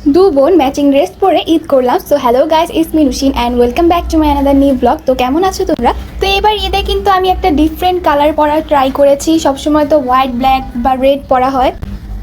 দু বোন matching dress পরে ঈদ করলাম। So hello guys, it's me Nushin and welcome back to my another new blog. তো কেমন আছো তোমরা? তো এবার ঈদে কিন্তু আমি একটা ডিফারেন্ট কালার পরার ট্রাই করেছি। সবসময় তো হোয়াইট, ব্ল্যাক বা রেড পরা হয়,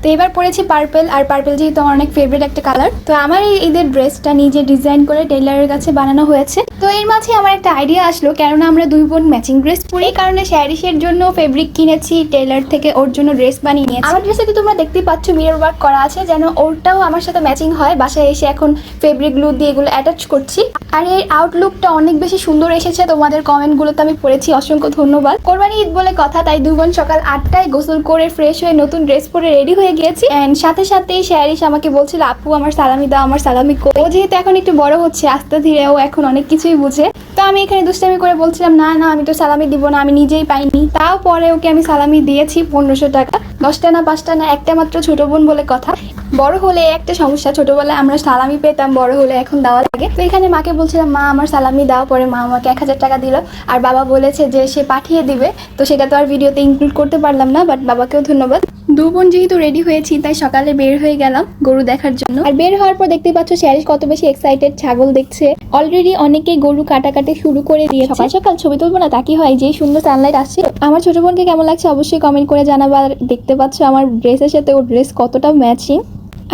তো এবার পরেছি পার্পল। আর পার্পল যেহেতু আমার অনেক ফেভারিট একটা কালার, তো আমার এই ঈদের ড্রেসটা নিজে ডিজাইন করে টেইলারের কাছে বানানো হয়েছে। তো এর মাঝে আমার একটা আইডিয়া আসলো, কেননা আমরা দুই বোন ম্যাচিং ড্রেস পরি, এই কারণে শ্যারিসের জন্য ফেব্রিক কিনেছি টেইলার থেকে, ওর জন্য ড্রেস বানিয়ে নিয়েছি। আমার ড্রেসে তো তোমরা দেখতেই পাচ্ছ মিরর ওয়ার্ক করা আছে, যেন ওরটাও আমার সাথে ম্যাচিং হয়। বাসায় এসে এখন ফেব্রিক গ্লু দিয়ে এগুলো অ্যাটাচ করছি। আর এর আউটলুকটা অনেক বেশি সুন্দর এসেছে, তোমাদের কমেন্টগুলোতে আমি পড়েছি, অসংখ্য ধন্যবাদ। কোরবানি ঈদ বলে কথা, তাই দুই বোন সকাল 8টায় গোসল করে ফ্রেশ হয়ে নতুন ড্রেস পরে রেডি হয়ে গিয়েছি। এন্ড সাথে সাথেই শ্যারিস আমাকে বলছিল, আপু আমার সালামি দাও, আমার সালামি কো। ও যেহেতু এখন একটু বড় হচ্ছে, আস্তে ধীরে ও এখন অনেক কিছুই বুঝে। তো আমি এখানে দুষ্টামি করে বলছিলাম, না না আমি তো সালামি দিব না, আমি নিজেই পাইনি। তাও পরে ওকে আমি সালামি দিয়েছি 1500 টাকা। 10টা না 5টা না, একটা মাত্র ছোট বোন বলে কথা। বড় হলে একটা সমস্যা, ছোটবেলায় আমরা সালামি পেতাম, বড় হলে এখন দেওয়া লাগে। তো এখানে মাকে বলছিলাম, মা আমার সালামি দাও। পরে মা আমাকে 1000 টাকা দিল, আর বাবা বলেছে যে সে পাঠিয়ে দিবে। তো সেটা তো আর ভিডিওতে ইনক্লুড করতে পারলাম না, বাট বাবাকেও ধন্যবাদ। দু বোন যেহেতু রেডি হয়েছি, তাই সকালে বের হয়ে গেলাম গরু দেখার জন্য। আর বের হওয়ার পর দেখতে পাচ্ছ শ্যারিস কত বেশি এক্সাইটেড, ছাগল দেখছে। অলরেডি অনেকেই গরু কাটাকাটি শুরু করে দিয়েছে। সকাল সকাল ছবি তুলবো না তা কি হয়, যে সুন্দর সানলাইট আসছে। আমার ছোট বোনকে কেমন লাগছে অবশ্যই কমেন্ট করে জানাবো। আর দেখতে পাচ্ছ আমার ড্রেসের সাথে ওর ড্রেস কতটা ম্যাচিং।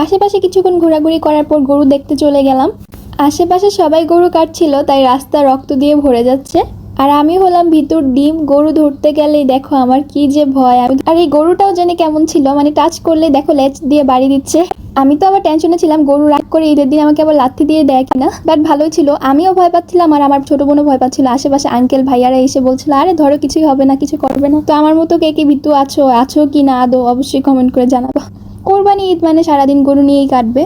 আশেপাশে কিছুক্ষণ ঘোরাঘুরি করার পর গরু দেখতে চলে গেলাম। আশেপাশে সবাই গরু কাটছিল, তাই রাস্তা রক্ত দিয়ে ভরে যাচ্ছে। আর আমি হলাম ভিতর ডিম। গরু ধরতে গেলেই দেখো আমার কি যে ভয়। আর এই গরুটাও জানি কেমন ছিল, মানে টাচ করলে দেখো লেজ দিয়ে বাড়ি দিচ্ছে। আমি তো আবার টেনশনে ছিলাম গরু রাগ করে ঈদের দিন আমাকে আবার লাথি দিয়ে দেয় কিনা, বাট ভালোই ছিল। আমিও ভয় পাচ্ছিলাম আর আমার ছোট বোনও ভয় পাচ্ছিল। আশেপাশে আঙ্কেল ভাইয়ারা এসে বলছিল, আরে ধরো কিছুই হবে না, কিছু করবে না। তো আমার মতো কে কে ভীতু আছো কি না আদৌ অবশ্যই কমেন্ট করে জানাবো। কোরবানি ঈদ মানে সারাদিন গরু নিয়েই কাটবে।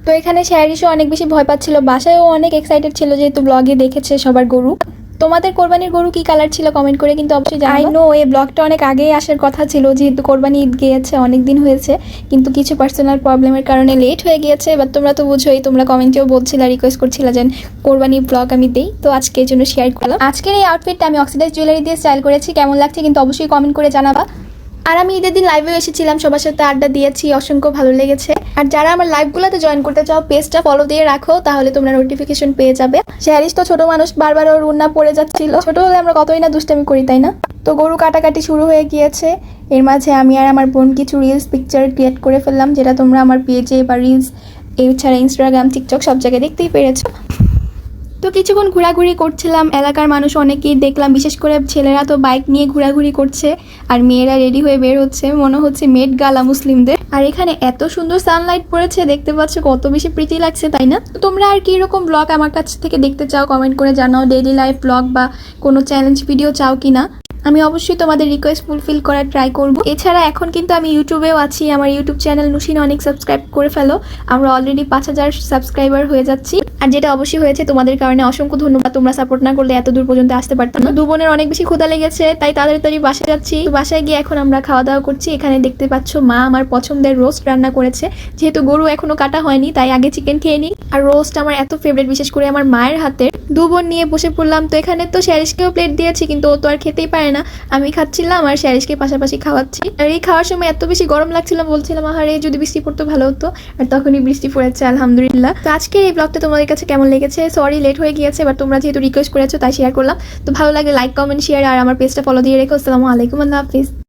তো এখানে শ্যারিসও অনেক বেশি ভয় পাচ্ছিল, বাসায়ও অনেক এক্সাইটেড ছিল, যেহেতু ব্লগে দেখেছে সবার গরু। তোমাদের কোরবানির গরু কি কালার ছিল কমেন্ট করে কিন্তু অবশ্যই জানাও। আই নো এই ব্লগটা অনেক আগেই আসার কথা ছিল, যেহেতু কোরবানি ঈদ গিয়েছে অনেক দিন হয়েছে, কিন্তু কিছু পার্সোনাল প্রবলেমের কারণে লেট হয়ে গিয়েছে। এবার তোমরা তো বুঝোই, তোমরা কমেন্টেও বলছিলা, রিকোয়েস্ট করছিলা যে কোরবানি ব্লগ আমি দেই, তো আজকে এই জন্য শেয়ার করলাম। আজকের এই আউটফিটটা আমি অক্সিডাইজ জুয়েলারি দিয়ে স্টাইল করেছি, কেমন লাগছে কিন্তু অবশ্যই কমেন্ট করে জানাবা। আর আমি ঈদের দিন লাইভেও এসেছিলাম, সবার সাথে আড্ডা দিয়েছি, অসংখ্য ভালো লেগেছে। আর যারা আমার লাইভগুলোতে জয়েন করতে চাও, পেজটা ফলো দিয়ে রাখো, তাহলে তোমরা নোটিফিকেশন পেয়ে যাবে। শ্যারিস তো ছোট মানুষ, বারবার ওর উন্না পড়ে যাচ্ছিল। ছোট হলে আমরা কতই না দুষ্টামি করি, তাই না? তো গরু কাটাকাটি শুরু হয়ে গিয়েছে। এর মাঝে আমি আর আমার বোন কিছু রিলস পিকচার ক্রিয়েট করে ফেললাম, যেটা তোমরা আমার পেজে বা রিলস এছাড়া ইনস্টাগ্রাম, টিকটক সব জায়গায় দেখতেই পেরেছো। তো কিছুক্ষণ ঘোরাঘুরি করছিলাম, এলাকার মানুষ অনেকেই দেখলাম, বিশেষ করে ছেলেরা তো বাইক নিয়ে ঘোরাঘুরি করছে, আর মেয়েরা রেডি হয়ে বের হচ্ছে, মনে হচ্ছে মেট গালা মুসলিমদের। আর এখানে এত সুন্দর সানলাইট পড়েছে, দেখতে পাচ্ছ কত বেশি প্রীতি লাগছে, তাই না? তোমরা আর কি রকম ব্লগ আমার কাছ থেকে দেখতে চাও কমেন্ট করে জানাও, ডেইলি লাইফ ব্লগ বা কোনো চ্যালেঞ্জ ভিডিও চাও কিনা। আমি অবশ্যই তোমাদের রিকোয়েস্ট ফুলফিল করার ট্রাই করব। এছাড়া এখন কিন্তু আমি ইউটিউবেও আছি, আমার ইউটিউব চ্যানেল নুশিন অনেক সাবস্ক্রাইব করে ফেলো। আমরা অলরেডি 5000 সাবস্ক্রাইবার হয়ে যাচ্ছি, আর যেটা অবশ্যই হয়েছে তোমাদের কারণে, অসংখ্য ধন্যবাদ। তোমরা সাপোর্ট না করলে এত দূর পর্যন্ত আসতে পারতাম না। দু বোনের অনেক বেশি ক্ষুধা লেগেছে, তাই তাড়াতাড়ি বাসায় যাচ্ছি। বাসায় গিয়ে এখন আমরা খাওয়া দাওয়া করছি। এখানে দেখতে পাচ্ছ মা আমার পছন্দের রোস্ট রান্না করেছে, যেহেতু গরু এখনো কাটা হয়নি, তাই আগে চিকেন খেয়ে নিই। আর রোস্ট আমার এত ফেভারিট, বিশেষ করে আমার মায়ের হাতের। দু বোন নিয়ে বসে পড়লাম। তো এখানে তো শ্যারিসকেও প্লেট দিয়েছি, কিন্তু ও তো আর খেতেই পারে না। আমি খাচ্ছিলাম আর শ্যারিসকে পাশাপাশি খাওয়াচ্ছি। আর এই খাওয়ার সময় এত বেশি গরম লাগছিল, বলছিলাম আহারে যদি বৃষ্টি পড়তো ভালো হতো। আর তখনই বৃষ্টি পড়েছে, আলহামদুলিল্লাহ। তো আজকের এই ব্লগটা তোমাদের কাছে কেমন লেগেছে? সরি লেট হয়ে গিয়েছে, বাট তোমরা যেহেতু রিকোয়েস্ট করেছো তাই শেয়ার করলাম। তো ভালো লাগলে লাইক, কমেন্ট, শেয়ার, আর আমার পেজটা ফলো দিয়ে রেখো। আসসালামু আলাইকুম, আল্লাহ হাফিজ।